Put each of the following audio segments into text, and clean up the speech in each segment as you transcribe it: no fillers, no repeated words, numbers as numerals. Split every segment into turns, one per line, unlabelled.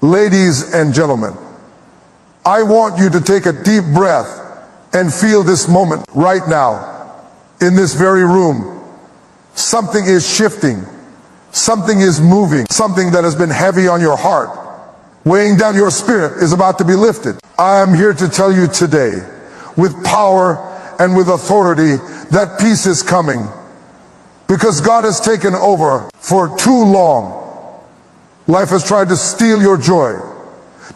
Ladies and gentlemen, I want you to take a deep breath and feel this moment right now. In this very room, something is shifting. Something is moving. Something that has been heavy on your heart, weighing down your spirit, is about to be lifted. I am here to tell you today, with power and with authority, that peace is coming. Because God has taken over. For too long, life has tried to steal your joy,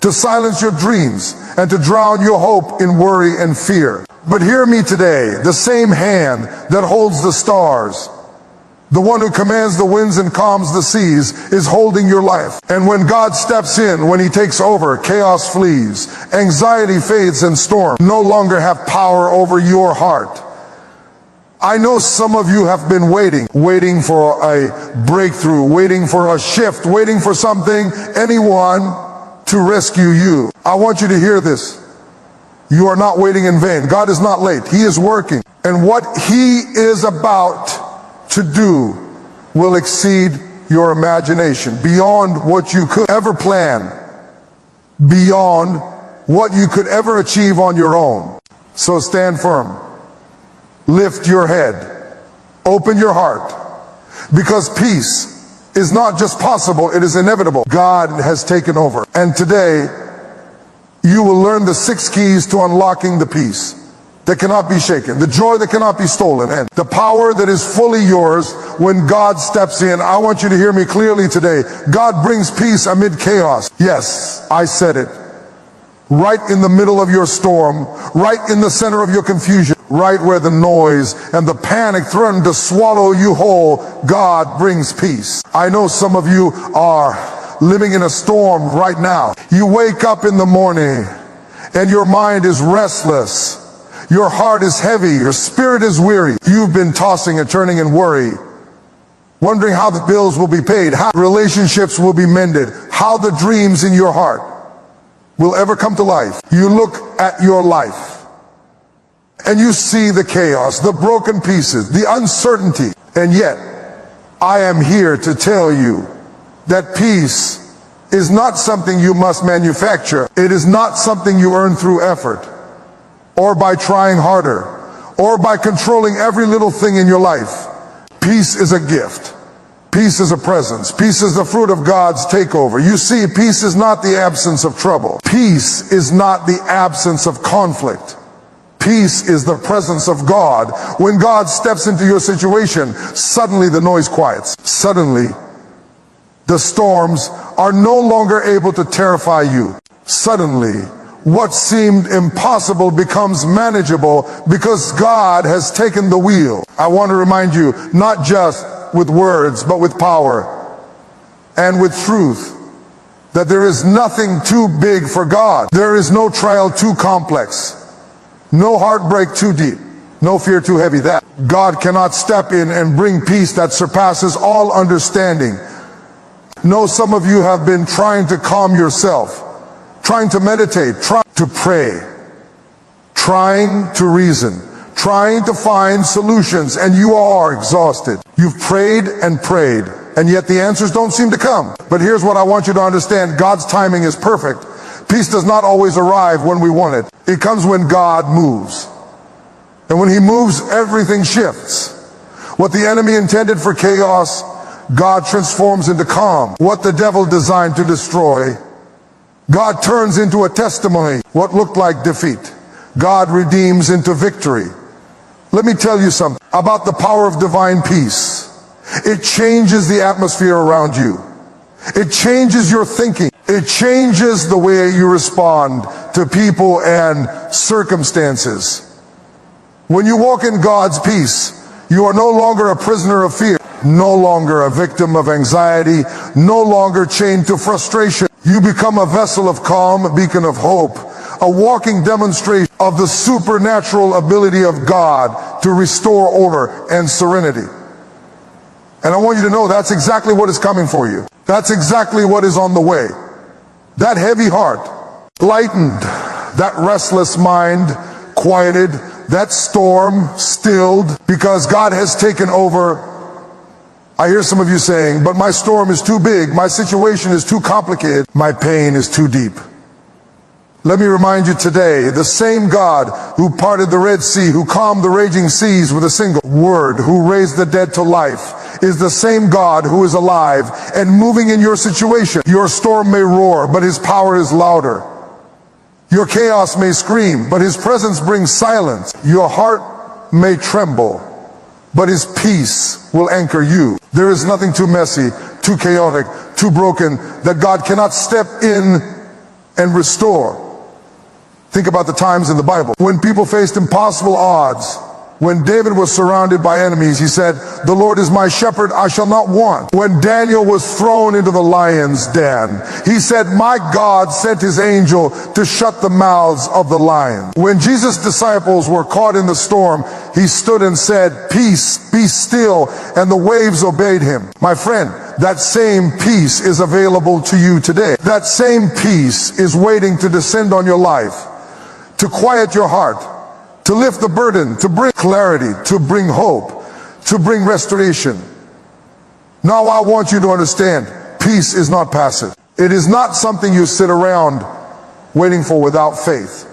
to silence your dreams, and to drown your hope in worry and fear. But hear me today, the same hand that holds the stars, the one who commands the winds and calms the seas, is holding your life. And when God steps in, when He takes over, chaos flees, anxiety fades, and storms no longer have power over your heart. I know some of you have been waiting for a breakthrough, waiting for a shift, waiting for something, anyone to rescue you. I want you to hear this. You are not waiting in vain. God is not late. He is working. And what He is about to do will exceed your imagination, beyond what you could ever plan, beyond what you could ever achieve on your own. So stand firm. Lift your head. Open your heart. Because peace is not just possible, it is inevitable. God has taken over. And today, you will learn the 6 keys to unlocking the peace that cannot be shaken, the joy that cannot be stolen, and the power that is fully yours when God steps in. I want you to hear me clearly today. God brings peace amid chaos. Yes, I said it. Right in the middle of your storm, right in the center of your confusion, right where the noise and the panic threaten to swallow you whole, God brings peace. I know some of you are living in a storm right now. You wake up in the morning and your mind is restless. Your heart is heavy. Your spirit is weary. You've been tossing and turning in worry, wondering how the bills will be paid, how relationships will be mended, how the dreams in your heart will ever come to life. You look at your life and you see the chaos, the broken pieces, the uncertainty. And yet, I am here to tell you that peace is not something you must manufacture. It is not something you earn through effort, or by trying harder, or by controlling every little thing in your life. Peace is a gift. Peace is a presence. Peace is the fruit of God's takeover. You see, peace is not the absence of trouble. Peace is not the absence of conflict. Peace is the presence of God. When God steps into your situation, suddenly the noise quiets. Suddenly, the storms are no longer able to terrify you. Suddenly, what seemed impossible becomes manageable because God has taken the wheel. I want to remind you, not just with words, but with power and with truth, that there is nothing too big for God. There is no trial too complex, no heartbreak too deep, no fear too heavy. That God cannot step in and bring peace that surpasses all understanding. No, some of you have been trying to calm yourself, trying to meditate, trying to pray, trying to reason, trying to find solutions, and you are exhausted. You've prayed and prayed, and yet the answers don't seem to come. But here's what I want you to understand. God's timing is perfect. Peace does not always arrive when we want it. It comes when God moves. And when He moves, everything shifts. What the enemy intended for chaos, God transforms into calm. What the devil designed to destroy, God turns into a testimony. What looked like defeat, God redeems into victory. Let me tell you something about the power of divine peace. It changes the atmosphere around you. It changes your thinking. It changes the way you respond to people and circumstances. When you walk in God's peace, you are no longer a prisoner of fear, no longer a victim of anxiety, no longer chained to frustration. You become a vessel of calm, a beacon of hope, a walking demonstration of the supernatural ability of God to restore order and serenity. And I want you to know that's exactly what is coming for you. That's exactly what is on the way. That heavy heart lightened, that restless mind quieted, that storm stilled, because God has taken over I hear some of you saying, but my storm is too big, my situation is too complicated, my pain is too deep. Let me remind you today, the same God who parted the Red Sea, who calmed the raging seas with a single word, who raised the dead to life, is the same God who is alive and moving in your situation. Your storm may roar, but his power is louder. Your chaos may scream, but his presence brings silence. Your heart may tremble, but his peace will anchor you. There is nothing too messy, too chaotic, too broken that God cannot step in and restore. Think about the times in the Bible when people faced impossible odds. When David was surrounded by enemies, he said, "The Lord is my shepherd, I shall not want." When Daniel was thrown into the lion's den, he said, "My God sent his angel to shut the mouths of the lions." When Jesus' disciples were caught in the storm, he stood and said, "Peace, be still," and the waves obeyed him. My friend, that same peace is available to you today. That same peace is waiting to descend on your life, to quiet your heart, to lift the burden, to bring clarity, to bring hope, to bring restoration. Now I want you to understand, peace is not passive. It is not something you sit around waiting for without faith.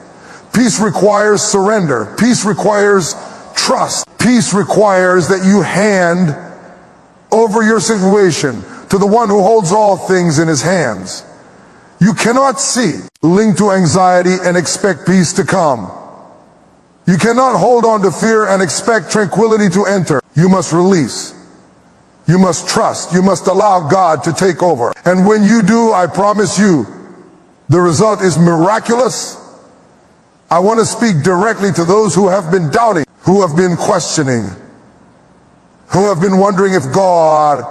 Peace requires surrender. Peace requires trust. Peace requires that you hand over your situation to the one who holds all things in his hands. You cannot see, linked to anxiety and expect peace to come. You cannot hold on to fear and expect tranquility to enter. You must release. You must trust. You must allow God to take over. And when you do, I promise you, the result is miraculous. I want to speak directly to those who have been doubting, who have been questioning, who have been wondering if God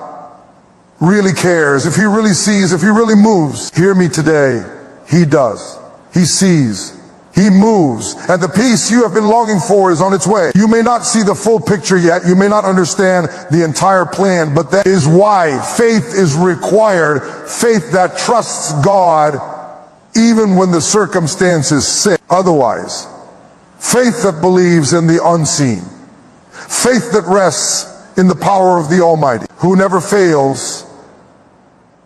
really cares, if he really sees, if he really moves. Hear me today. He does. He sees. He moves, and the peace you have been longing for is on its way. You may not see the full picture yet. You may not understand the entire plan, but that is why faith is required. Faith that trusts God even when the circumstances say otherwise. Faith that believes in the unseen. Faith that rests in the power of the Almighty, who never fails.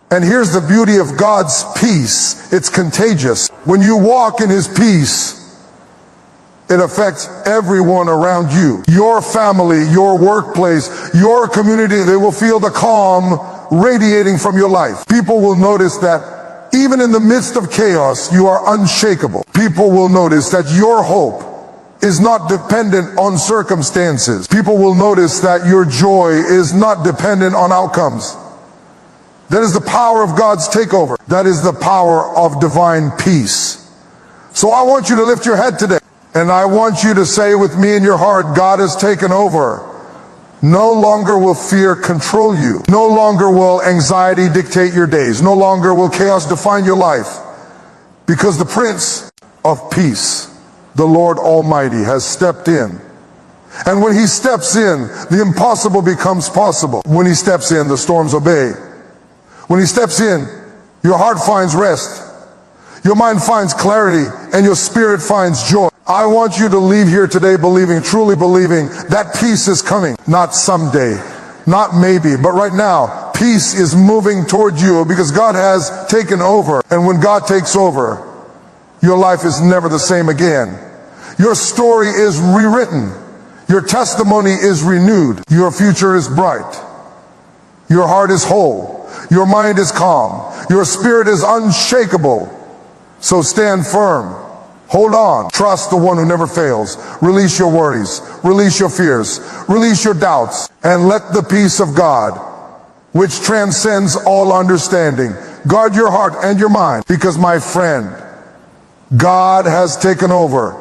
And here's the beauty of God's peace. It's contagious. When you walk in his peace, it affects everyone around you. Your family, your workplace, your community, they will feel the calm radiating from your life. People will notice that even in the midst of chaos, you are unshakable. People will notice that your hope is not dependent on circumstances. People will notice that your joy is not dependent on outcomes. That is the power of God's takeover. That is the power of divine peace. So I want you to lift your head today, and I want you to say with me in your heart, God has taken over. No longer will fear control you. No longer will anxiety dictate your days. No longer will chaos define your life. Because the Prince of Peace, the Lord Almighty, has stepped in. And when he steps in, the impossible becomes possible. When he steps in, the storms obey. When he steps in, your heart finds rest, your mind finds clarity, and your spirit finds joy. I want you to leave here today believing, truly believing, that peace is coming. Not someday, not maybe, but right now. Peace is moving toward you because God has taken over. And when God takes over, your life is never the same again. Your story is rewritten. Your testimony is renewed. Your future is bright. Your heart is whole. Your mind is calm. Your spirit is unshakable. So stand firm. Hold on. Trust the one who never fails. Release your worries. Release your fears. Release your doubts. And let the peace of God, which transcends all understanding, guard your heart and your mind. Because, my friend, God has taken over.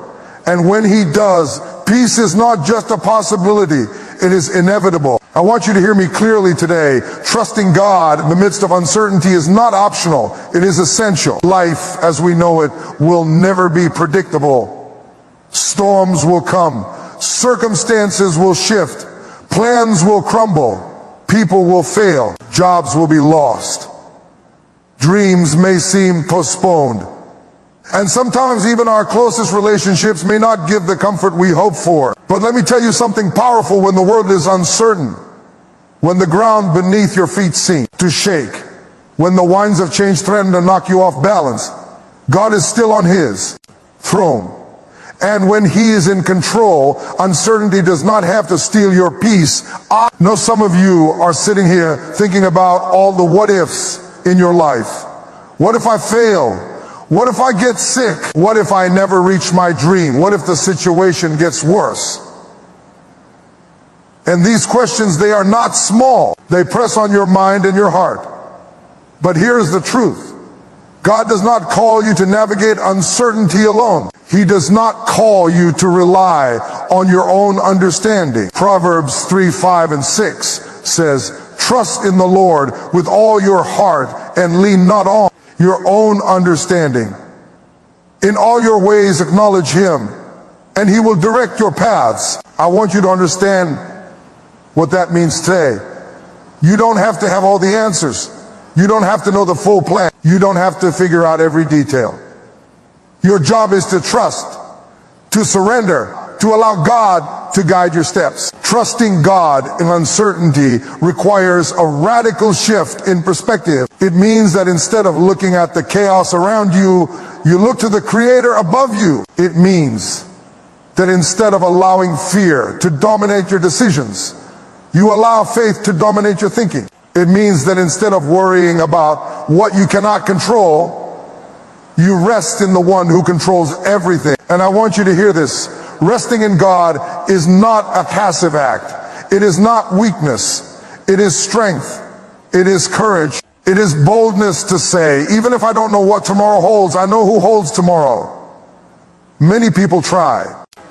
And when he does, peace is not just a possibility. It is inevitable. I want you to hear me clearly today. Trusting God in the midst of uncertainty is not optional. It is essential. Life as we know it will never be predictable. Storms will come. Circumstances will shift. Plans will crumble. People will fail. Jobs will be lost. Dreams may seem postponed. And sometimes even our closest relationships may not give the comfort we hope for. But let me tell you something powerful. When the world is uncertain, when the ground beneath your feet seems to shake, when the winds of change threaten to knock you off balance, God is still on his throne. And when he is in control, uncertainty does not have to steal your peace. I know some of you are sitting here thinking about all the what ifs in your life. What if I fail? What if I get sick? What if I never reach my dream? What if the situation gets worse? And these questions, they are not small. They press on your mind and your heart. But here's the truth. God does not call you to navigate uncertainty alone. He does not call you to rely on your own understanding. Proverbs 3, 5, and 6 says, "Trust in the Lord with all your heart and lean not on your own understanding. In all your ways acknowledge him, and he will direct your paths." I want you to understand what that means today. You don't have to have all the answers. You don't have to know the full plan. You don't have to figure out every detail. Your job is to trust, to surrender, to allow God to guide your steps. Trusting God in uncertainty requires a radical shift in perspective. It means that instead of looking at the chaos around you, you look to the Creator above you. It means that instead of allowing fear to dominate your decisions, you allow faith to dominate your thinking. It means that instead of worrying about what you cannot control, you rest in the one who controls everything. And I want you to hear this. Resting in God is not a passive act. It is not weakness. It is strength. It is courage. It is boldness to say, even if I don't know what tomorrow holds, I know who holds tomorrow. Many people try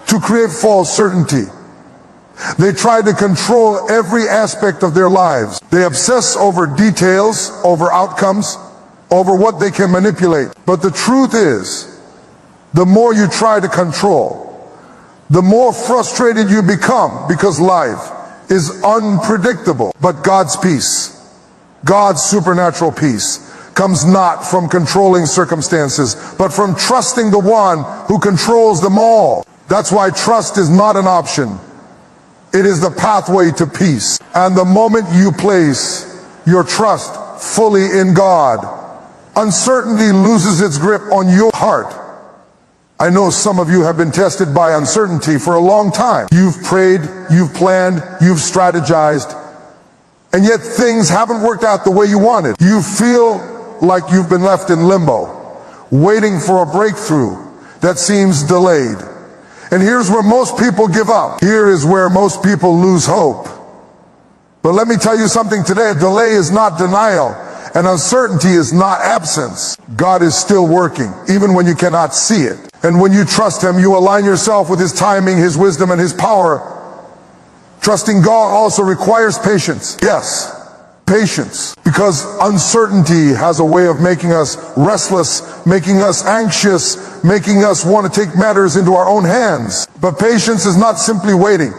to create false certainty. They try to control every aspect of their lives. They obsess over details, over outcomes, over what they can manipulate. But the truth is, the more you try to control, the more frustrated you become, because life is unpredictable. But God's peace, God's supernatural peace, comes not from controlling circumstances, but from trusting the one who controls them all. That's why trust is not an option. It is the pathway to peace. And the moment you place your trust fully in God, uncertainty loses its grip on your heart. I know some of you have been tested by uncertainty for a long time. You've prayed, you've planned, you've strategized, and yet things haven't worked out the way you wanted. You feel like you've been left in limbo, waiting for a breakthrough that seems delayed. And here's where most people give up. Here is where most people lose hope. But let me tell you something today. Delay is not denial, and uncertainty is not absence. God is still working, even when you cannot see it. And when you trust him, you align yourself with his timing, his wisdom, and his power. Trusting God also requires patience. Yes, patience. Because uncertainty has a way of making us restless, making us anxious, making us want to take matters into our own hands. But patience is not simply waiting.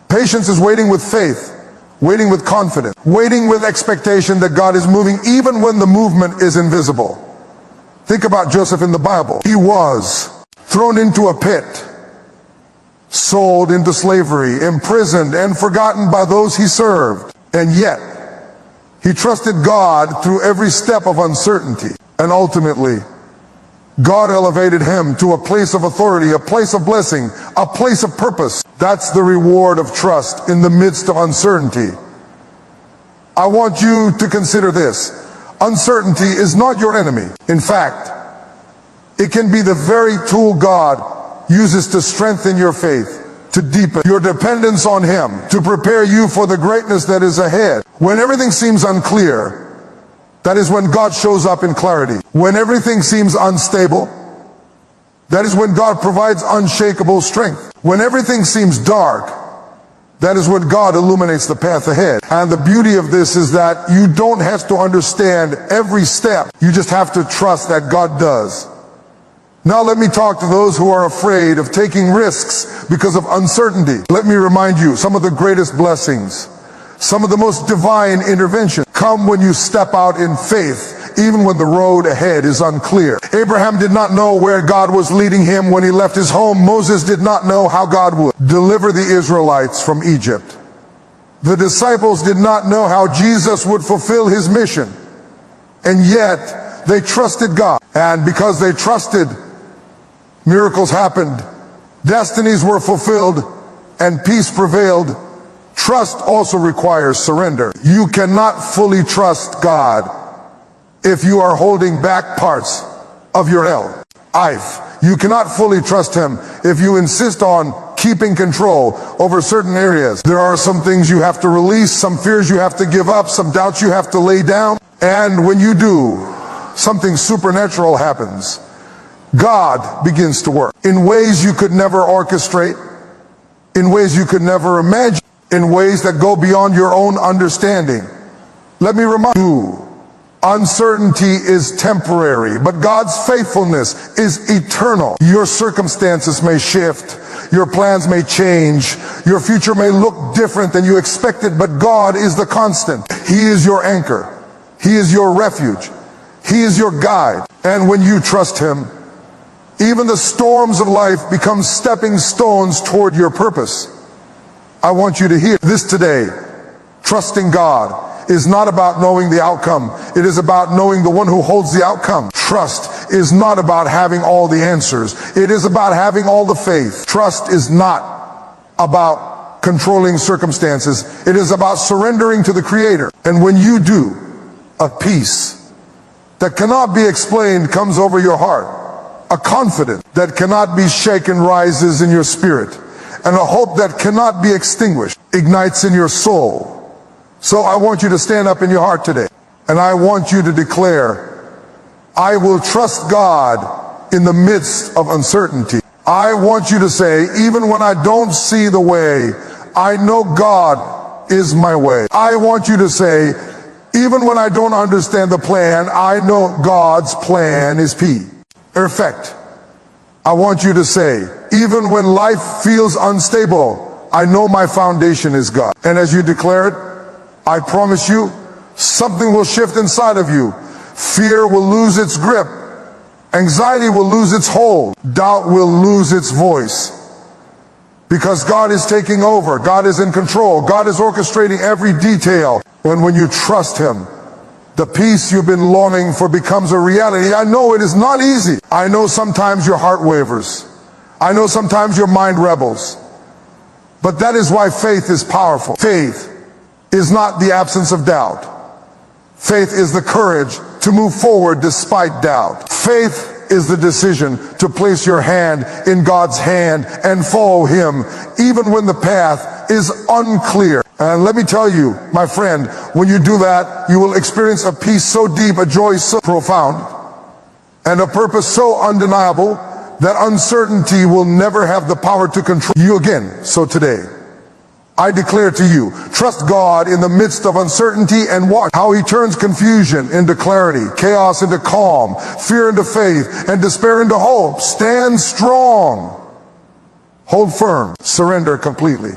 Patience is waiting with faith, waiting with confidence, waiting with expectation that God is moving even when the movement is invisible. Think about Joseph in the Bible. He was thrown into a pit, sold into slavery, imprisoned, and forgotten by those he served. And yet, he trusted God through every step of uncertainty. And ultimately, God elevated him to a place of authority, a place of blessing, a place of purpose. That's the reward of trust in the midst of uncertainty. I want you to consider this. Uncertainty is not your enemy. In fact, it can be the very tool God uses to strengthen your faith, to deepen your dependence on him, to prepare you for the greatness that is ahead. When everything seems unclear, that is when God shows up in clarity. When everything seems unstable, that is when God provides unshakable strength. When everything seems dark, that is when God illuminates the path ahead. And the beauty of this is that you don't have to understand every step. You just have to trust that God does. Now let me talk to those who are afraid of taking risks because of uncertainty. Let me remind you, some of the greatest blessings, some of the most divine interventions come when you step out in faith, even when the road ahead is unclear. Abraham did not know where God was leading him when he left his home. Moses did not know how God would deliver the Israelites from Egypt. The disciples did not know how Jesus would fulfill his mission, and yet they trusted God. And because they trusted, miracles happened, destinies were fulfilled, and peace prevailed. Trust also requires surrender. You cannot fully trust God if you are holding back parts of your life. You cannot fully trust him if you insist on keeping control over certain areas. There are some things you have to release, some fears you have to give up, some doubts you have to lay down. And when you do, something supernatural happens. God begins to work in ways you could never orchestrate, in ways you could never imagine, in ways that go beyond your own understanding. Let me remind you, uncertainty is temporary, but God's faithfulness is eternal. Your circumstances may shift, your plans may change, your future may look different than you expected, but God is the constant. He is your anchor. He is your refuge. He is your guide. And when you trust him, even the storms of life become stepping stones toward your purpose. I want you to hear this today. Trusting God is not about knowing the outcome. It is about knowing the one who holds the outcome. Trust is not about having all the answers. It is about having all the faith. Trust is not about controlling circumstances. It is about surrendering to the Creator. And when you do, a peace that cannot be explained comes over your heart. A confidence that cannot be shaken rises in your spirit. And a hope that cannot be extinguished ignites in your soul. So I want you to stand up in your heart today, and I want you to declare, I will trust God in the midst of uncertainty. I want you to say, even when I don't see the way, I know God is my way. I want you to say, even when I don't understand the plan, I know God's plan is perfect. I want you to say, even when life feels unstable, I know my foundation is God. And as you declare it, I promise you, something will shift inside of you. Fear will lose its grip. Anxiety will lose its hold. Doubt will lose its voice. Because God is taking over. God is in control. God is orchestrating every detail. And when you trust him, the peace you've been longing for becomes a reality. I know it is not easy. I know sometimes your heart wavers. I know sometimes your mind rebels. But that is why faith is powerful. Faith is not the absence of doubt. Faith is the courage to move forward despite doubt. Faith is the decision to place your hand in God's hand and follow him, even when the path is unclear. And let me tell you, my friend, when you do that, you will experience a peace so deep, a joy so profound, and a purpose so undeniable that uncertainty will never have the power to control you again. So today, I declare to you, trust God in the midst of uncertainty and watch how he turns confusion into clarity, chaos into calm, fear into faith, and despair into hope. Stand strong, hold firm, surrender completely,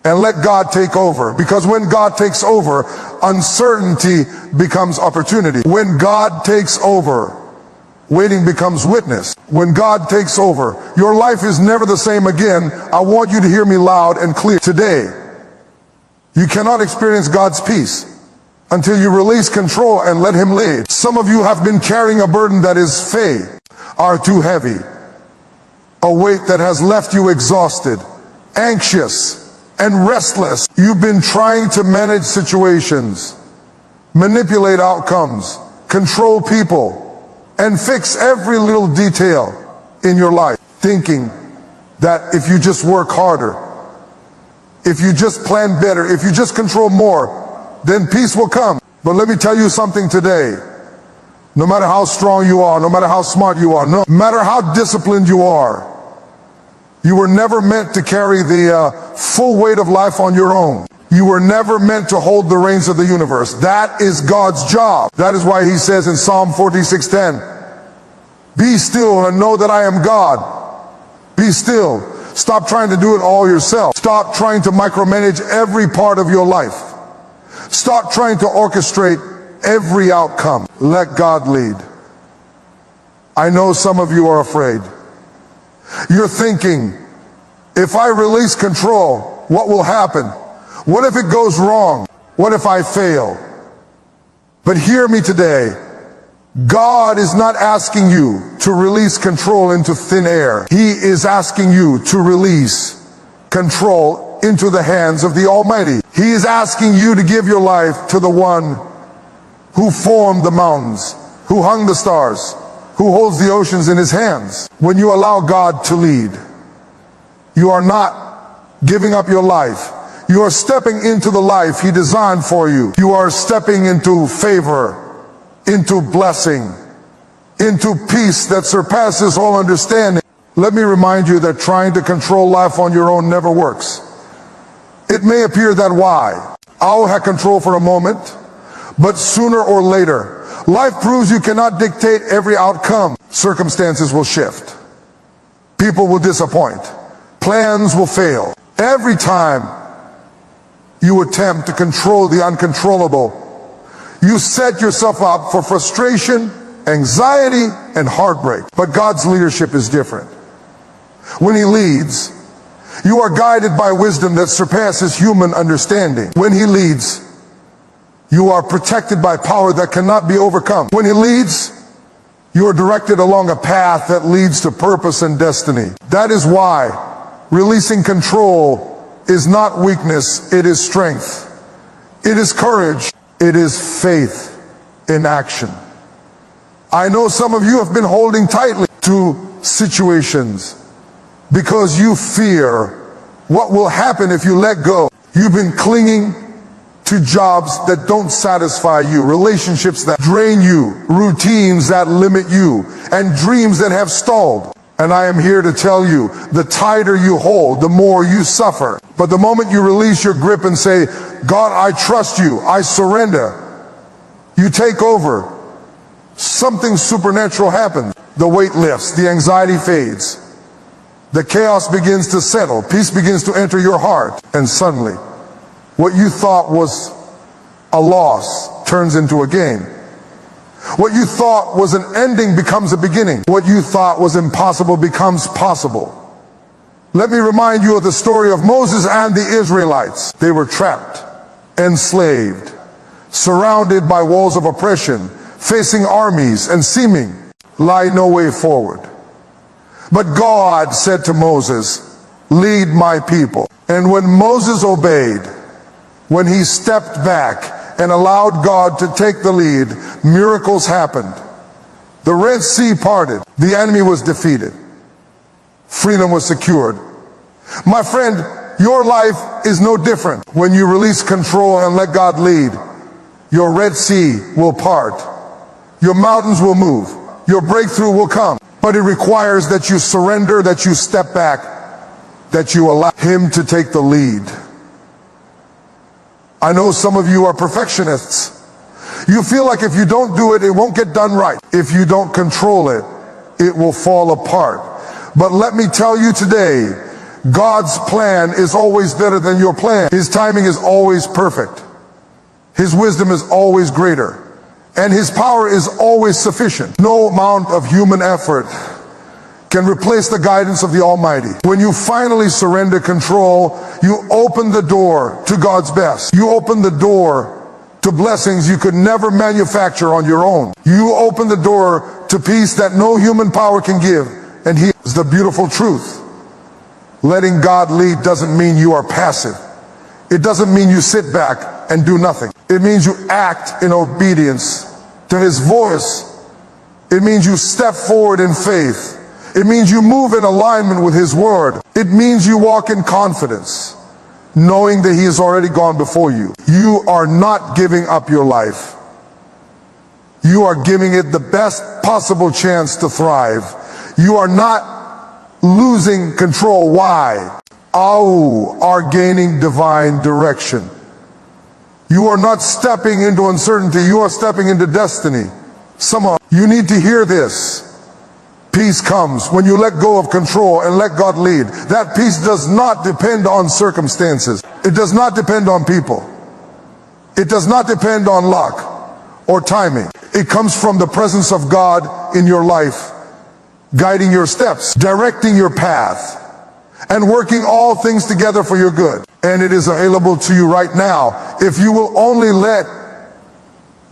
and let God take over. Because when God takes over, uncertainty becomes opportunity. When God takes over, waiting becomes witness. When God takes over, your life is never the same again. I want you to hear me loud and clear. Today, you cannot experience God's peace until you release control and let him lead. Some of you have been carrying a burden that is are too heavy. A weight that has left you exhausted, anxious, and restless. You've been trying to manage situations, manipulate outcomes, control people, and fix every little detail in your life, thinking that if you just work harder, if you just plan better, if you just control more, then peace will come. But let me tell you something today. No matter how strong you are, no matter how smart you are, no matter how disciplined you are, you were never meant to carry the full weight of life on your own. You were never meant to hold the reins of the universe. That is God's job. That is why he says in Psalm 46:10, be still and know that I am God. Be still. Stop trying to do it all yourself. Stop trying to micromanage every part of your life. Stop trying to orchestrate every outcome. Let God lead. I know some of you are afraid. You're thinking, if I release control, what will happen? What if it goes wrong? What if I fail? But hear me today. God is not asking you to release control into thin air. He is asking you to release control into the hands of the Almighty. He is asking you to give your life to the one who formed the mountains, who hung the stars, who holds the oceans in his hands. When you allow God to lead, you are not giving up your life. You are stepping into the life he designed for you. You are stepping into favor, into blessing, into peace that surpasses all understanding. Let me remind you that trying to control life on your own never works. It may appear that I'll have control for a moment, but sooner or later, life proves you cannot dictate every outcome. Circumstances will shift. People will disappoint. Plans will fail. Every time you attempt to control the uncontrollable, you set yourself up for frustration, anxiety, and heartbreak. But God's leadership is different. When he leads, you are guided by wisdom that surpasses human understanding. When he leads, you are protected by power that cannot be overcome. When he leads, you are directed along a path that leads to purpose and destiny. That is why releasing control is not weakness, it is strength. It is courage. It is faith in action. I know some of you have been holding tightly to situations because you fear what will happen if you let go. You've been clinging to jobs that don't satisfy you, relationships that drain you, routines that limit you, and dreams that have stalled. And I am here to tell you, the tighter you hold, the more you suffer. But the moment you release your grip and say, God, I trust you, I surrender, you take over, something supernatural happens. The weight lifts, the anxiety fades, the chaos begins to settle, peace begins to enter your heart, and suddenly, what you thought was a loss turns into a gain. What you thought was an ending becomes a beginning. What you thought was impossible becomes possible. Let me remind you of the story of Moses and the Israelites. They were trapped, enslaved, surrounded by walls of oppression, facing armies and seeming lie no way forward. But God said to Moses, lead my people. And when Moses obeyed, when he stepped back and allowed God to take the lead, miracles happened. The Red Sea parted. The enemy was defeated. Freedom was secured. My friend, your life is no different. When you release control and let God lead, your Red Sea will part. Your mountains will move. Your breakthrough will come. But it requires that you surrender, that you step back, that you allow him to take the lead. I know some of you are perfectionists. You feel like if you don't do it, it won't get done right. If you don't control it, it will fall apart. But let me tell you today, God's plan is always better than your plan. His timing is always perfect. His wisdom is always greater. And his power is always sufficient. No amount of human effort can replace the guidance of the Almighty. When you finally surrender control, you open the door to God's best. You open the door to blessings you could never manufacture on your own. You open the door to peace that no human power can give. And here's the beautiful truth. Letting God lead doesn't mean you are passive. It doesn't mean you sit back and do nothing. It means you act in obedience to his voice. It means you step forward in faith. It means you move in alignment with his word. It means you walk in confidence, knowing that he has already gone before you. You are not giving up your life. You are giving it the best possible chance to thrive. You are not losing control. Why? You are gaining divine direction. You are not stepping into uncertainty. You are stepping into destiny. Somehow, you need to hear this. Peace comes when you let go of control and let God lead. That peace does not depend on circumstances. It does not depend on people. It does not depend on luck or timing. It comes from the presence of God in your life, guiding your steps, directing your path, and working all things together for your good. And it is available to you right now if you will only let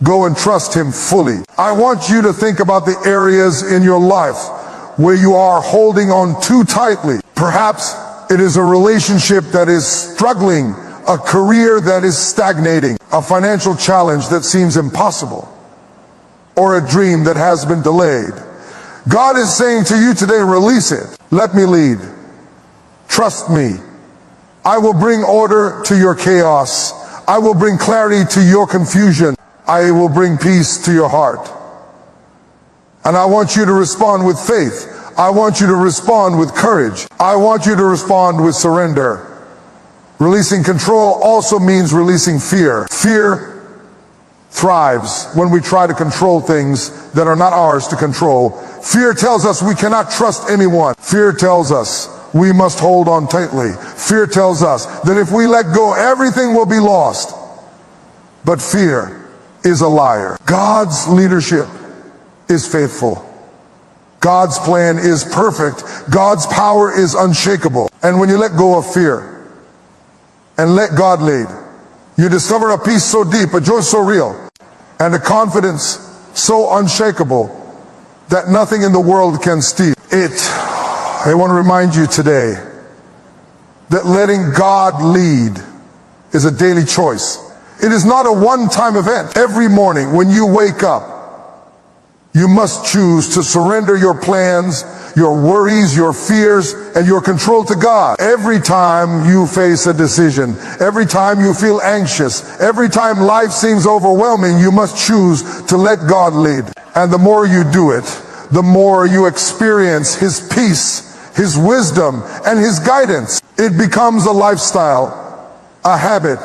go and trust Him fully. I want you to think about the areas in your life where you are holding on too tightly. Perhaps it is a relationship that is struggling, a career that is stagnating, a financial challenge that seems impossible, or a dream that has been delayed. God is saying to you today, release it. Let me lead. Trust me. I will bring order to your chaos. I will bring clarity to your confusion. I will bring peace to your heart. And I want you to respond with faith. I want you to respond with courage. I want you to respond with surrender. Releasing control also means releasing fear. Fear thrives when we try to control things that are not ours to control. Fear tells us we cannot trust anyone. Fear tells us we must hold on tightly. Fear tells us that if we let go, everything will be lost. But fear is a liar. God's leadership is faithful. God's plan is perfect. God's power is unshakable. And when you let go of fear and let God lead, you discover a peace so deep, a joy so real, and a confidence so unshakable that nothing in the world can steal it. I want to remind you today that letting God lead is a daily choice. It is not a one-time event. Every morning when you wake up, you must choose to surrender your plans, your worries, your fears, and your control to God. Every time you face a decision, every time you feel anxious, every time life seems overwhelming, you must choose to let God lead. And the more you do it, the more you experience His peace, His wisdom, and His guidance. It becomes a lifestyle, a habit,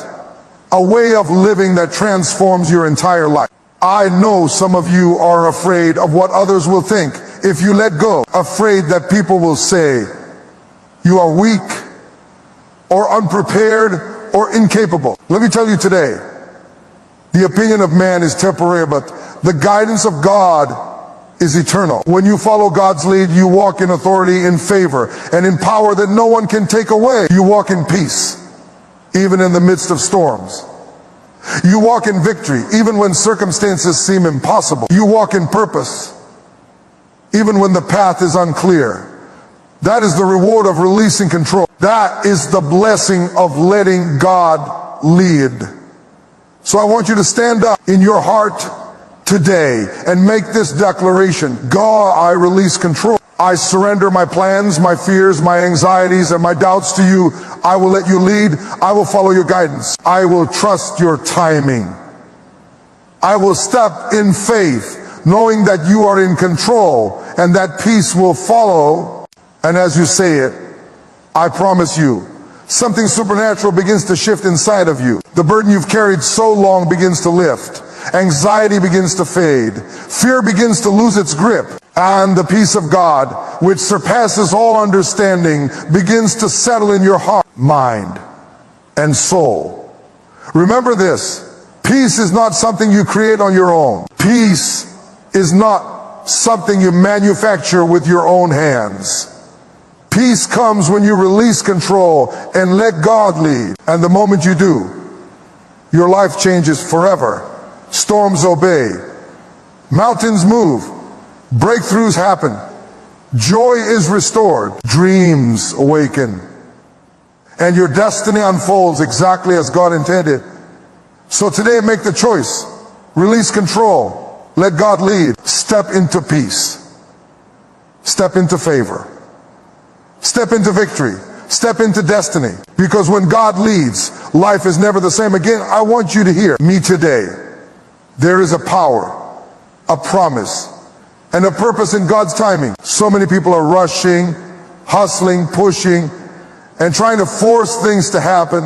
a way of living that transforms your entire life. I know some of you are afraid of what others will think if you let go, afraid that people will say you are weak or unprepared or incapable. Let me tell you today, the opinion of man is temporary, but the guidance of God is eternal. When you follow God's lead, you walk in authority, in favor, and in power that no one can take away. You walk in peace, even in the midst of storms. You walk in victory, even when circumstances seem impossible. You walk in purpose, even when the path is unclear. That is the reward of releasing control. That is the blessing of letting God lead. So I want you to stand up in your heart today and make this declaration. God, I release control. I surrender my plans, my fears, my anxieties, and my doubts to you. I will let you lead. I will follow your guidance. I will trust your timing. I will step in faith, knowing that you are in control and that peace will follow. And as you say it, I promise you, something supernatural begins to shift inside of you. The burden you've carried so long begins to lift. Anxiety begins to fade. Fear begins to lose its grip. And the peace of God, which surpasses all understanding, begins to settle in your heart, mind, and soul. Remember this, peace is not something you create on your own. Peace is not something you manufacture with your own hands. Peace comes when you release control and let God lead. And the moment you do, your life changes forever. Storms obey. Mountains move. Breakthroughs happen. Joy is restored. Dreams awaken. And your destiny unfolds exactly as God intended. So today, make the choice. Release control. Let God lead. Step into peace. Step into favor. Step into victory. Step into destiny. Because when God leads, life is never the same again. I want you to hear me today. There is a power, a promise, and a purpose in God's timing. So many people are rushing, hustling, pushing, and trying to force things to happen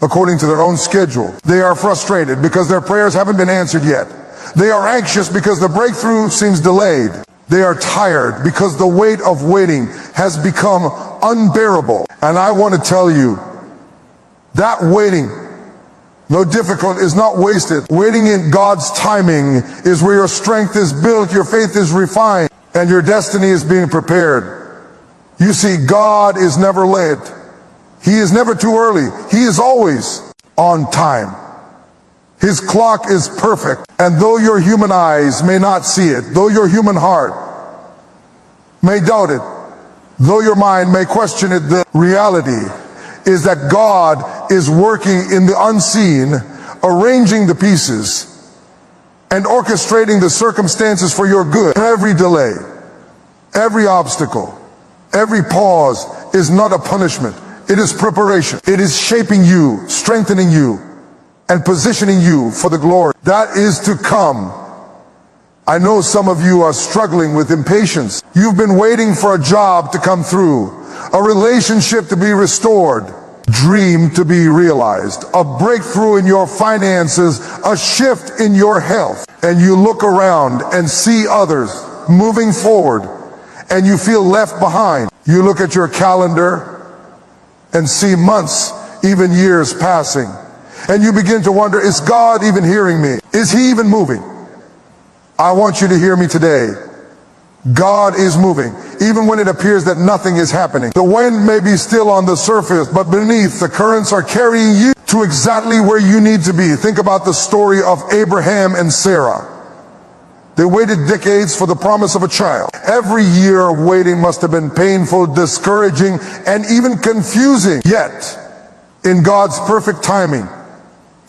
according to their own schedule. They are frustrated because their prayers haven't been answered yet. They are anxious because the breakthrough seems delayed. They are tired because the weight of waiting has become unbearable. And I want to tell you, that waiting, though difficult, is not wasted. Waiting in God's timing is where your strength is built, your faith is refined, and your destiny is being prepared. You see, God is never late. He is never too early. He is always on time. His clock is perfect. And though your human eyes may not see it, though your human heart may doubt it, though your mind may question it, the reality is that God is working in the unseen, arranging the pieces and orchestrating the circumstances for your good. Every delay, every obstacle, every pause is not a punishment. It is preparation. It is shaping you, strengthening you, and positioning you for the glory that is to come. I know some of you are struggling with impatience. You've been waiting for a job to come through, a relationship to be restored, dream to be realized, a breakthrough in your finances, a shift in your health. And you look around and see others moving forward, and you feel left behind. You look at your calendar and see months, even years passing, and you begin to wonder, is God even hearing me? Is He even moving? I want you to hear me today. God is moving, even when it appears that nothing is happening. The wind may be still on the surface, but beneath, the currents are carrying you to exactly where you need to be. Think about the story of Abraham and Sarah. They waited decades for the promise of a child. Every year of waiting must have been painful, discouraging, and even confusing. Yet, in God's perfect timing,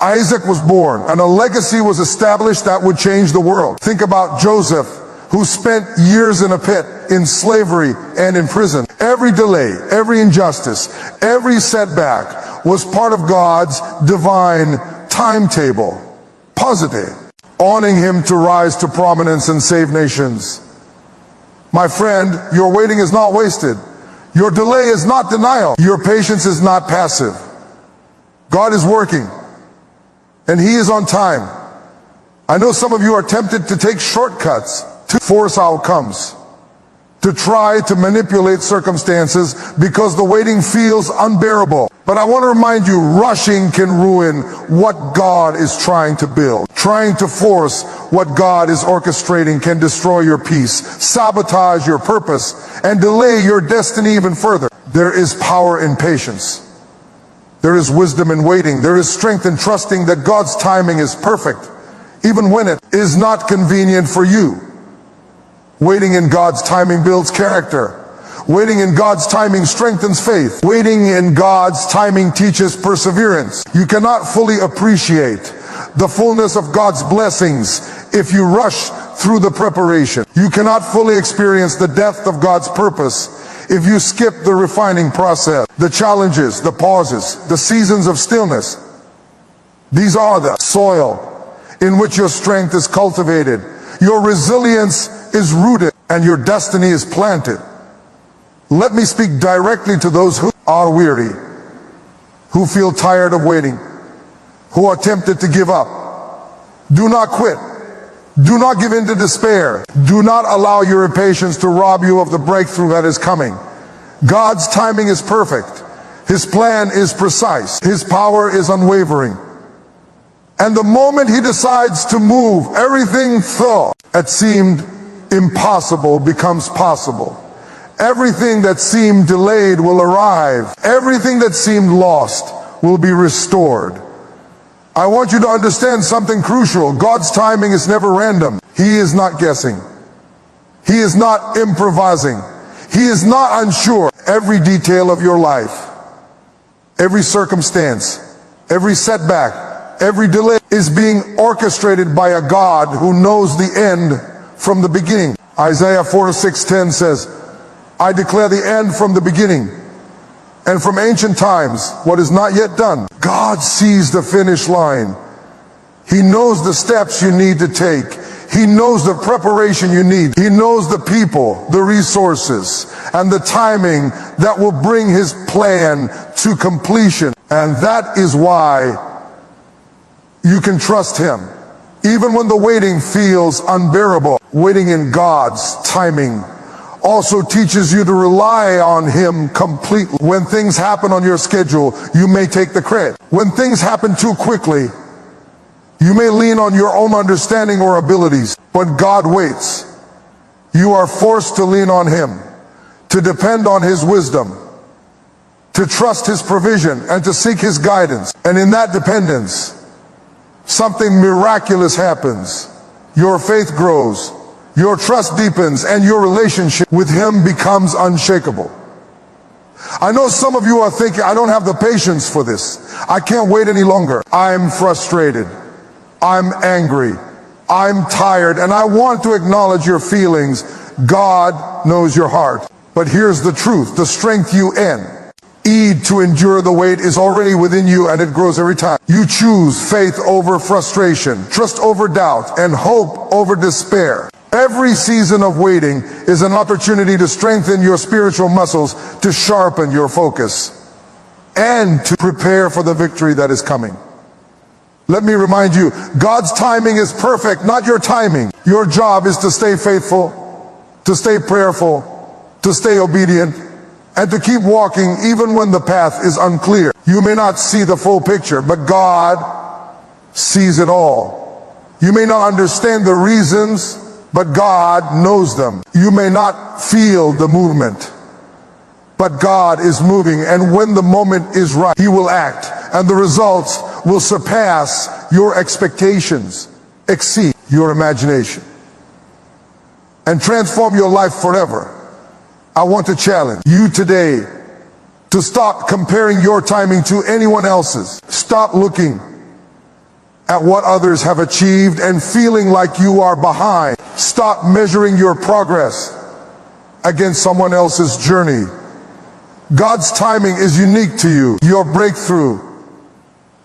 Isaac was born, and a legacy was established that would change the world. Think about Joseph, who spent years in a pit, in slavery, and in prison. Every delay, every injustice, every setback was part of God's divine timetable. Positive. Awning him to rise to prominence and save nations. My friend, your waiting is not wasted. Your delay is not denial. Your patience is not passive. God is working, and He is on time. I know some of you are tempted to take shortcuts, to force outcomes, to try to manipulate circumstances because the waiting feels unbearable. But I want to remind you, rushing can ruin what God is trying to build. Trying to force what God is orchestrating can destroy your peace, sabotage your purpose, and delay your destiny even further. There is power in patience. There is wisdom in waiting. There is strength in trusting that God's timing is perfect, even when it is not convenient for you. Waiting in God's timing builds character. Waiting in God's timing strengthens faith. Waiting in God's timing teaches perseverance. You cannot fully appreciate the fullness of God's blessings if you rush through the preparation. You cannot fully experience the depth of God's purpose if you skip the refining process, the challenges, the pauses, the seasons of stillness. These are the soil in which your strength is cultivated, your resilience is rooted, and your destiny is planted. Let me speak directly to those who are weary, who feel tired of waiting, who are tempted to give up. Do not quit. Do not give in to despair. Do not allow your impatience to rob you of the breakthrough that is coming. God's timing is perfect. His plan is precise. His power is unwavering. And the moment He decides to move, everything thought that seemed impossible becomes possible. Everything that seemed delayed will arrive. Everything that seemed lost will be restored. I want you to understand something crucial. God's timing is never random. He is not guessing. He is not improvising. He is not unsure. Every detail of your life, every circumstance, every setback, every delay is being orchestrated by a God who knows the end from the beginning. Isaiah 4:6-10 says, I declare the end from the beginning, and from ancient times what is not yet done. God sees the finish line. He knows the steps you need to take. He knows the preparation you need. He knows the people, the resources, and the timing that will bring His plan to completion. And that is why you can trust Him, even when the waiting feels unbearable. Waiting in God's timing also teaches you to rely on Him completely. When things happen on your schedule, you may take the credit. When things happen too quickly, you may lean on your own understanding or abilities. When God waits, you are forced to lean on Him, to depend on His wisdom, to trust His provision and to seek His guidance. And in that dependence, something miraculous happens. Your faith grows, your trust deepens, and your relationship with Him becomes unshakable. I know some of you are thinking, I don't have the patience for this. I can't wait any longer. I'm frustrated. I'm angry. I'm tired. And I want to acknowledge your feelings. God knows your heart. But here's the truth. The strength you need to endure the wait is already within you, and it grows every time. You choose faith over frustration, trust over doubt, and hope over despair. Every season of waiting is an opportunity to strengthen your spiritual muscles, to sharpen your focus, and to prepare for the victory that is coming. Let me remind you, God's timing is perfect, not your timing. Your job is to stay faithful, to stay prayerful, to stay obedient, and to keep walking even when the path is unclear. You may not see the full picture, but God sees it all. You may not understand the reasons, but God knows them. You may not feel the movement, but God is moving, and when the moment is right, He will act, and the results will surpass your expectations, exceed your imagination, and transform your life forever. I want to challenge you today to stop comparing your timing to anyone else's. Stop looking at what others have achieved and feeling like you are behind. Stop measuring your progress against someone else's journey. God's timing is unique to you. Your breakthrough,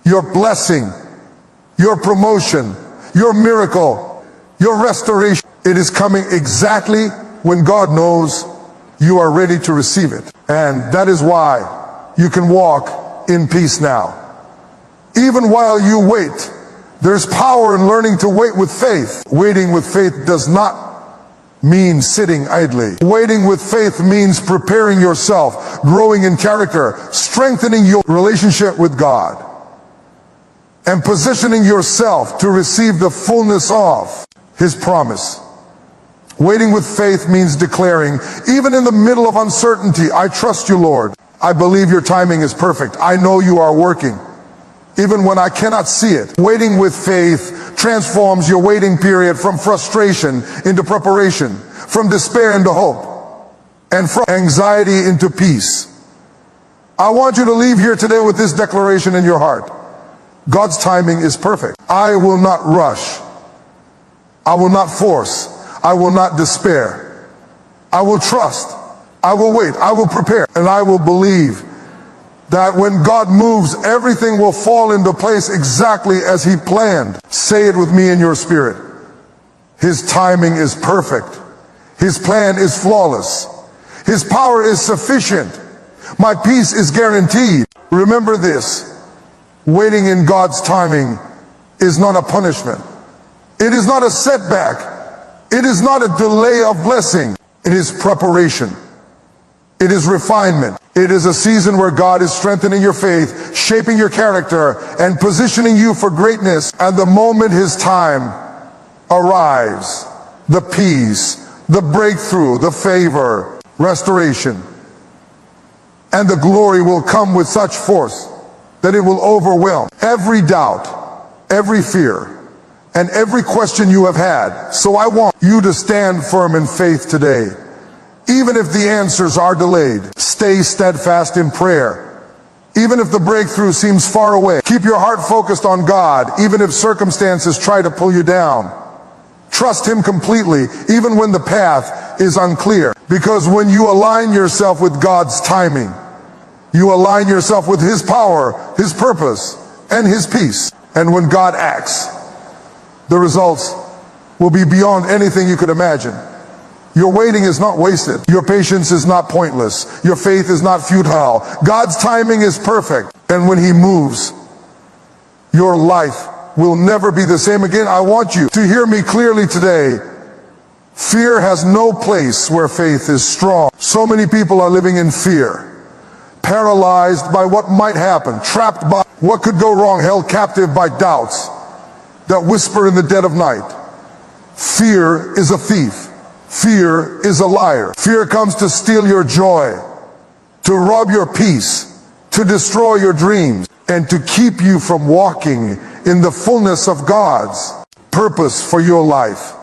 your blessing, your promotion, your miracle, your restoration, it is coming exactly when God knows you are ready to receive it. And that is why you can walk in peace now. Even while you wait, there's power in learning to wait with faith. Waiting with faith does not mean sitting idly. Waiting with faith means preparing yourself, growing in character, strengthening your relationship with God, and positioning yourself to receive the fullness of His promise. Waiting with faith means declaring, even in the middle of uncertainty, I trust you, Lord. I believe your timing is perfect. I know you are working, even when I cannot see it. Waiting with faith transforms your waiting period from frustration into preparation, from despair into hope, and from anxiety into peace. I want you to leave here today with this declaration in your heart. God's timing is perfect. I will not rush. I will not force. I will not despair. I will trust. I will wait. I will prepare. And I will believe that when God moves, everything will fall into place exactly as He planned. Say it with me in your spirit. His timing is perfect. His plan is flawless. His power is sufficient. My peace is guaranteed. Remember this. Waiting in God's timing is not a punishment. It is not a setback. It is not a delay of blessing. It is preparation. It is refinement. It is a season where God is strengthening your faith, shaping your character, and positioning you for greatness. And the moment His time arrives, the peace, the breakthrough, the favor, restoration, and the glory will come with such force that it will overwhelm every doubt, every fear, and every question you have had. So I want you to stand firm in faith today. Even if the answers are delayed, stay steadfast in prayer. Even if the breakthrough seems far away, keep your heart focused on God, even if circumstances try to pull you down. Trust Him completely, even when the path is unclear. Because when you align yourself with God's timing, you align yourself with His power, His purpose, and His peace. And when God acts, the results will be beyond anything you could imagine. Your waiting is not wasted. Your patience is not pointless. Your faith is not futile. God's timing is perfect. And when He moves, your life will never be the same again. I want you to hear me clearly today. Fear has no place where faith is strong. So many people are living in fear, paralyzed by what might happen, trapped by what could go wrong, held captive by doubts that whisper in the dead of night. Fear is a thief. Fear is a liar. Fear comes to steal your joy, to rob your peace, to destroy your dreams and to keep you from walking in the fullness of God's purpose for your life.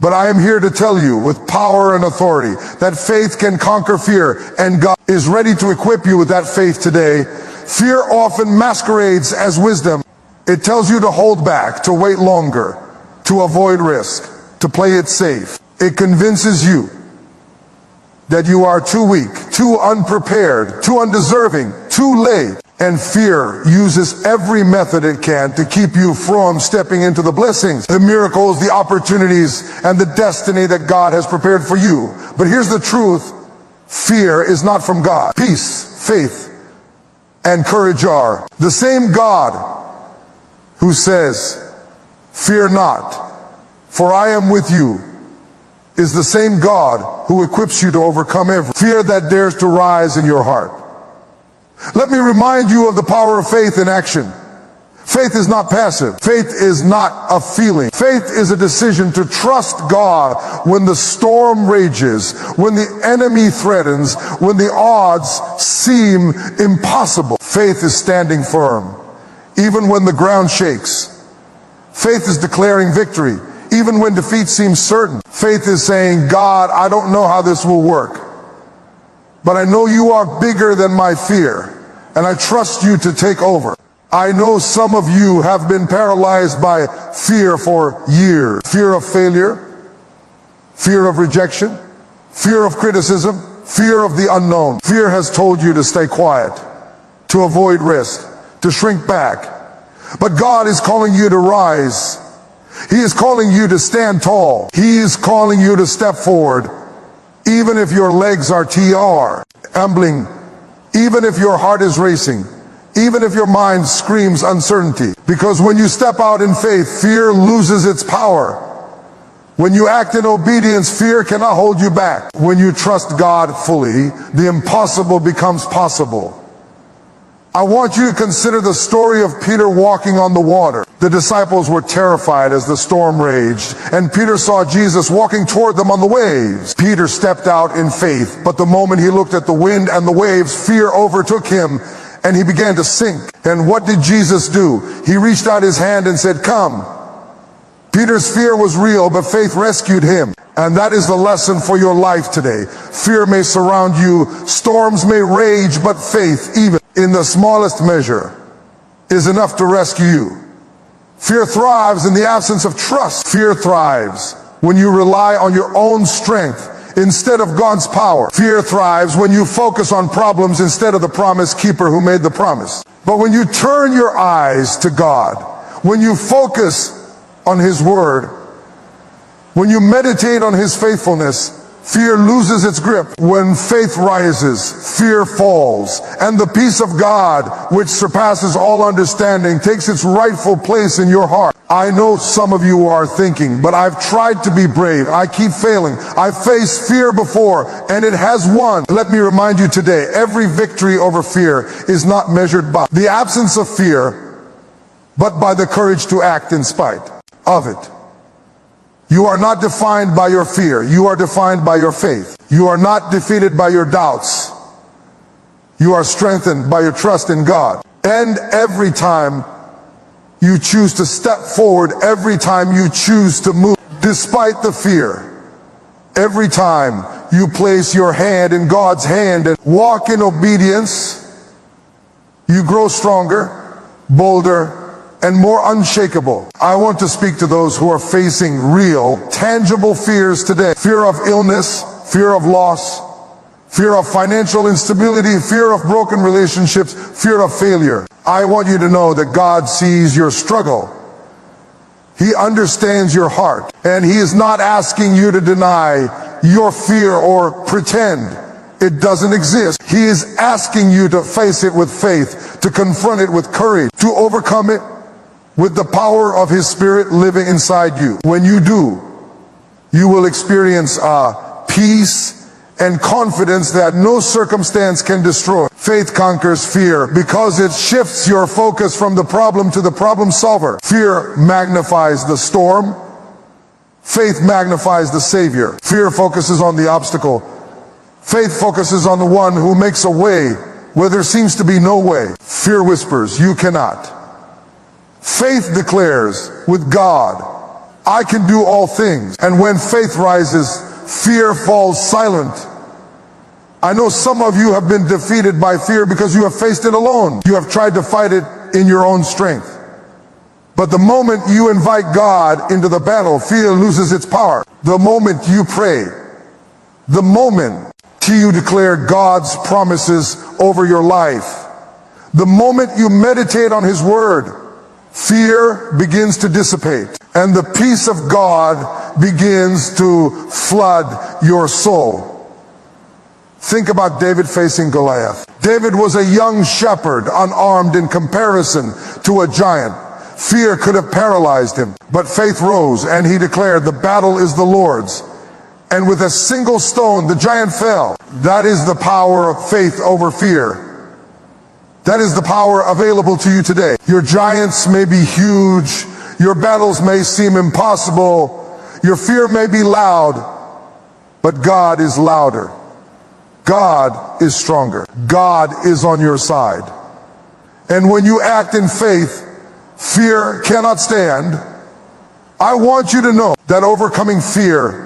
But I am here to tell you with power and authority that faith can conquer fear, and God is ready to equip you with that faith today. Fear often masquerades as wisdom. It tells you to hold back, to wait longer, to avoid risk, to play it safe. It convinces you that you are too weak, too unprepared, too undeserving, too late. And fear uses every method it can to keep you from stepping into the blessings, the miracles, the opportunities, and the destiny that God has prepared for you. But here's the truth. Fear is not from God. Peace, faith, and courage are. The same God who says, "Fear not, for I am with you," is the same God who equips you to overcome every fear that dares to rise in your heart. Let me remind you of the power of faith in action. Faith is not passive. Faith is not a feeling. Faith is a decision to trust God when the storm rages, when the enemy threatens, when the odds seem impossible. Faith is standing firm, even when the ground shakes. Faith is declaring victory, even when defeat seems certain. Faith is saying, "God, I don't know how this will work, but I know you are bigger than my fear, and I trust you to take over." I know some of you have been paralyzed by fear for years. Fear of failure, fear of rejection, fear of criticism, fear of the unknown. Fear has told you to stay quiet, to avoid risk, to shrink back. But God is calling you to rise. He is calling you to stand tall. He is calling you to step forward. Even if your legs are trembling, even if your heart is racing, even if your mind screams uncertainty. Because when you step out in faith, fear loses its power. When you act in obedience, fear cannot hold you back. When you trust God fully, the impossible becomes possible. I want you to consider the story of Peter walking on the water. The disciples were terrified as the storm raged, and Peter saw Jesus walking toward them on the waves. Peter stepped out in faith, but the moment he looked at the wind and the waves, fear overtook him, and he began to sink. And what did Jesus do? He reached out his hand and said, "Come." Peter's fear was real, but faith rescued him. And that is the lesson for your life today. Fear may surround you, storms may rage, but faith, even in the smallest measure, is enough to rescue you. Fear thrives in the absence of trust. Fear thrives when you rely on your own strength instead of God's power. Fear thrives when you focus on problems instead of the promise keeper who made the promise. But when you turn your eyes to God, when you focus on His Word, when you meditate on His faithfulness, fear loses its grip. When faith rises, fear falls, and the peace of God, which surpasses all understanding, takes its rightful place in your heart. I know some of you are thinking, but I've tried to be brave. I keep failing. I've faced fear before, and it has won. Let me remind you today, every victory over fear is not measured by the absence of fear, but by the courage to act in spite of it. You are not defined by your fear. You are defined by your faith. You are not defeated by your doubts. You are strengthened by your trust in God. And every time you choose to step forward, every time you choose to move, despite the fear, every time you place your hand in God's hand and walk in obedience, you grow stronger, bolder, and more unshakable. I want to speak to those who are facing real, tangible fears today. Fear of illness, fear of loss, fear of financial instability, fear of broken relationships, fear of failure. I want you to know that God sees your struggle. He understands your heart, and He is not asking you to deny your fear or pretend it doesn't exist. He is asking you to face it with faith, to confront it with courage, to overcome it with the power of His Spirit living inside you. When you do, you will experience peace and confidence that no circumstance can destroy. Faith conquers fear because it shifts your focus from the problem to the problem solver. Fear magnifies the storm. Faith magnifies the Savior. Fear focuses on the obstacle. Faith focuses on the one who makes a way where there seems to be no way. Fear whispers, you cannot. Faith declares, with God, I can do all things. And when faith rises, fear falls silent. I know some of you have been defeated by fear because you have faced it alone. You have tried to fight it in your own strength. But the moment you invite God into the battle, fear loses its power. The moment you pray, the moment you declare God's promises over your life, the moment you meditate on His Word, fear begins to dissipate, and the peace of God begins to flood your soul. Think about David facing Goliath. David was a young shepherd, unarmed in comparison to a giant. Fear could have paralyzed him, but faith rose, and he declared, the battle is the Lord's. And with a single stone, the giant fell. That is the power of faith over fear. That is the power available to you today. Your giants may be huge. Your battles may seem impossible. Your fear may be loud, but God is louder. God is stronger. God is on your side. And when you act in faith, fear cannot stand. I want you to know that overcoming fear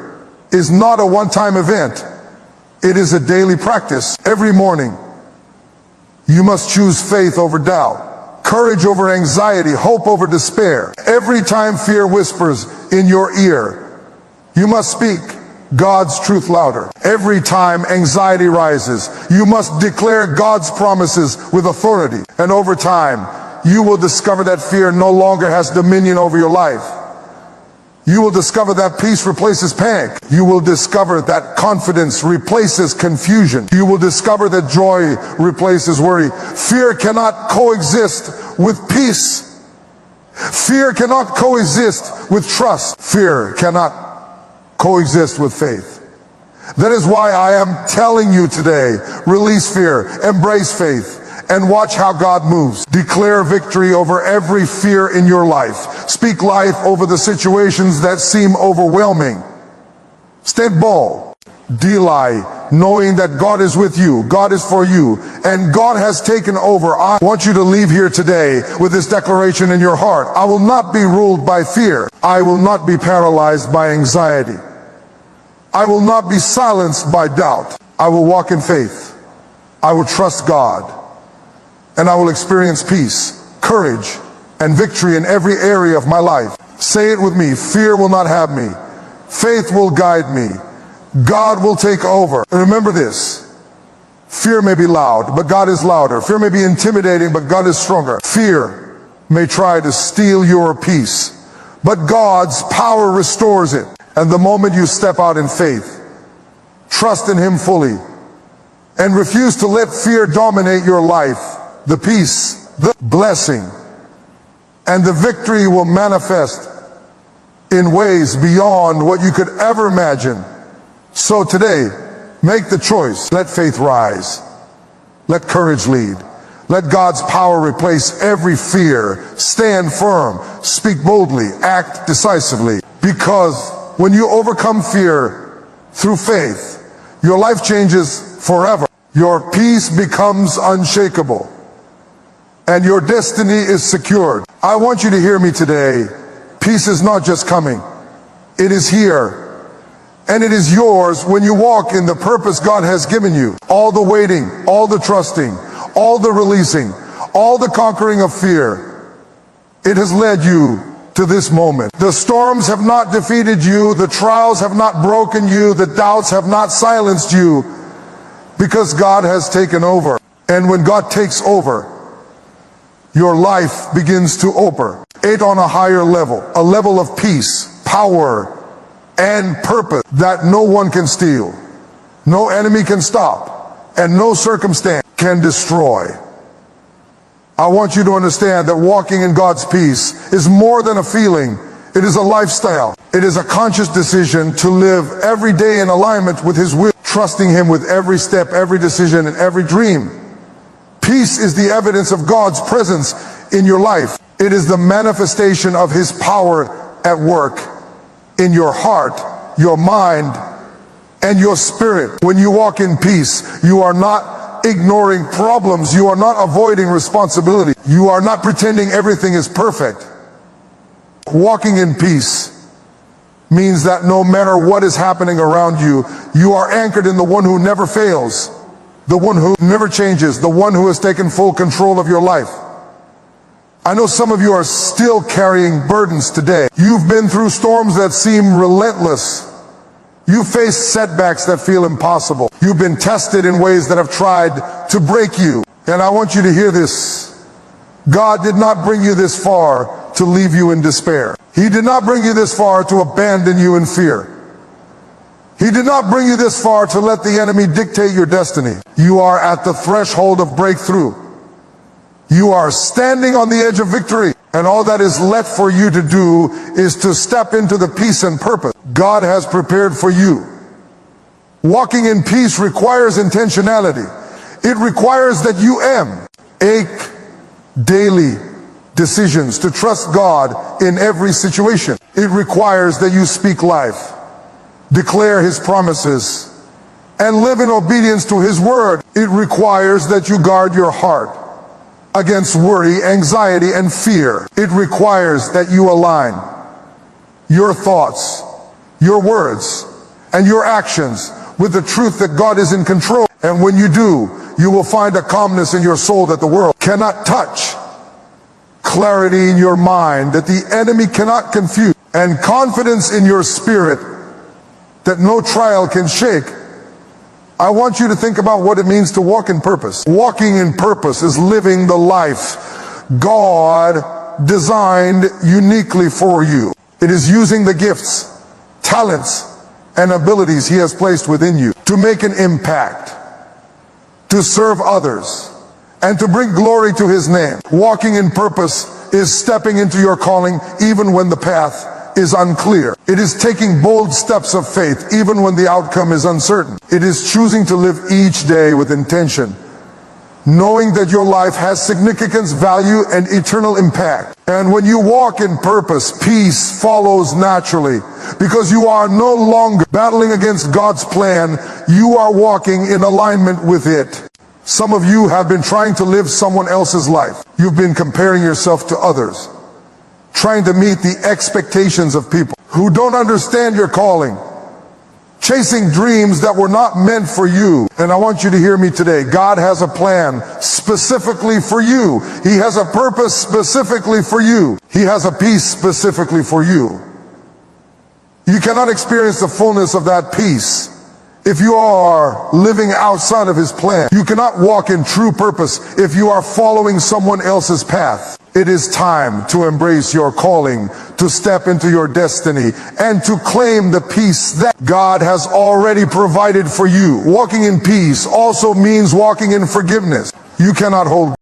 is not a one-time event. It is a daily practice. Every morning, you must choose faith over doubt, courage over anxiety, hope over despair. Every time fear whispers in your ear, you must speak God's truth louder. Every time anxiety rises, you must declare God's promises with authority. And over time, you will discover that fear no longer has dominion over your life. You will discover that peace replaces panic. You will discover that confidence replaces confusion. You will discover that joy replaces worry. Fear cannot coexist with peace. Fear cannot coexist with trust. Fear cannot coexist with faith. That is why I am telling you today, release fear, embrace faith, and watch how God moves. Declare victory over every fear in your life. Speak life over the situations that seem overwhelming. Stand bold. Deny, knowing that God is with you, God is for you, and God has taken over. I want you to leave here today with this declaration in your heart. I will not be ruled by fear. I will not be paralyzed by anxiety. I will not be silenced by doubt. I will walk in faith. I will trust God. And I will experience peace, courage, and victory in every area of my life. Say it with me. Fear will not have me. Faith will guide me. God will take over. And remember this. Fear may be loud, but God is louder. Fear may be intimidating, but God is stronger. Fear may try to steal your peace, but God's power restores it. And the moment you step out in faith, trust in Him fully, and refuse to let fear dominate your life, the peace, the blessing, and the victory will manifest in ways beyond what you could ever imagine. So today, make the choice. Let faith rise. Let courage lead. Let God's power replace every fear. Stand firm. Speak boldly. Act decisively. Because when you overcome fear through faith, your life changes forever. Your peace becomes unshakable, and your destiny is secured. I want you to hear me today. Peace is not just coming. It is here. And it is yours when you walk in the purpose God has given you. All the waiting, all the trusting, all the releasing, all the conquering of fear, it has led you to this moment. The storms have not defeated you. The trials have not broken you. The doubts have not silenced you, because God has taken over. And when God takes over, your life begins to open it on a higher level, a level of peace, power, and purpose that no one can steal, no enemy can stop, and no circumstance can destroy. I want you to understand that walking in God's peace is more than a feeling. It is a lifestyle. It is a conscious decision to live every day in alignment with His will, trusting Him with every step, every decision, and every dream. Peace is the evidence of God's presence in your life. It is the manifestation of His power at work in your heart, your mind, and your spirit. When you walk in peace, you are not ignoring problems. You are not avoiding responsibility. You are not pretending everything is perfect. Walking in peace means that no matter what is happening around you, you are anchored in the one who never fails, the one who never changes, the one who has taken full control of your life. I know some of you are still carrying burdens today. You've been through storms that seem relentless. You face setbacks that feel impossible. You've been tested in ways that have tried to break you. And I want you to hear this. God did not bring you this far to leave you in despair. He did not bring you this far to abandon you in fear. He did not bring you this far to let the enemy dictate your destiny. You are at the threshold of breakthrough. You are standing on the edge of victory. And all that is left for you to do is to step into the peace and purpose God has prepared for you. Walking in peace requires intentionality. It requires that you make daily decisions to trust God in every situation. It requires that you speak life, declare His promises, and live in obedience to His word. It requires that you guard your heart against worry, anxiety, and fear. It requires that you align your thoughts, your words, and your actions with the truth that God is in control. And when you do, you will find a calmness in your soul that the world cannot touch, clarity in your mind that the enemy cannot confuse, and confidence in your spirit that no trial can shake. I want you to think about what it means to walk in purpose. Walking in purpose is living the life God designed uniquely for you. It is using the gifts, talents, and abilities He has placed within you to make an impact, to serve others, and to bring glory to His name. Walking in purpose is stepping into your calling even when the path is unclear. It is taking bold steps of faith even when the outcome is uncertain. It is choosing to live each day with intention, knowing that your life has significance, value, and eternal impact. And when you walk in purpose, peace follows naturally, because you are no longer battling against God's plan. You are walking in alignment with it. Some of you have been trying to live someone else's life. You've been comparing yourself to others, trying to meet the expectations of people who don't understand your calling, chasing dreams that were not meant for you. And I want you to hear me today. God has a plan specifically for you. He has a purpose specifically for you. He has a peace specifically for you. You cannot experience the fullness of that peace if you are living outside of His plan. You cannot walk in true purpose if you are following someone else's path. It is time to embrace your calling, to step into your destiny, and to claim the peace that God has already provided for you. Walking in peace also means walking in forgiveness. You cannot hold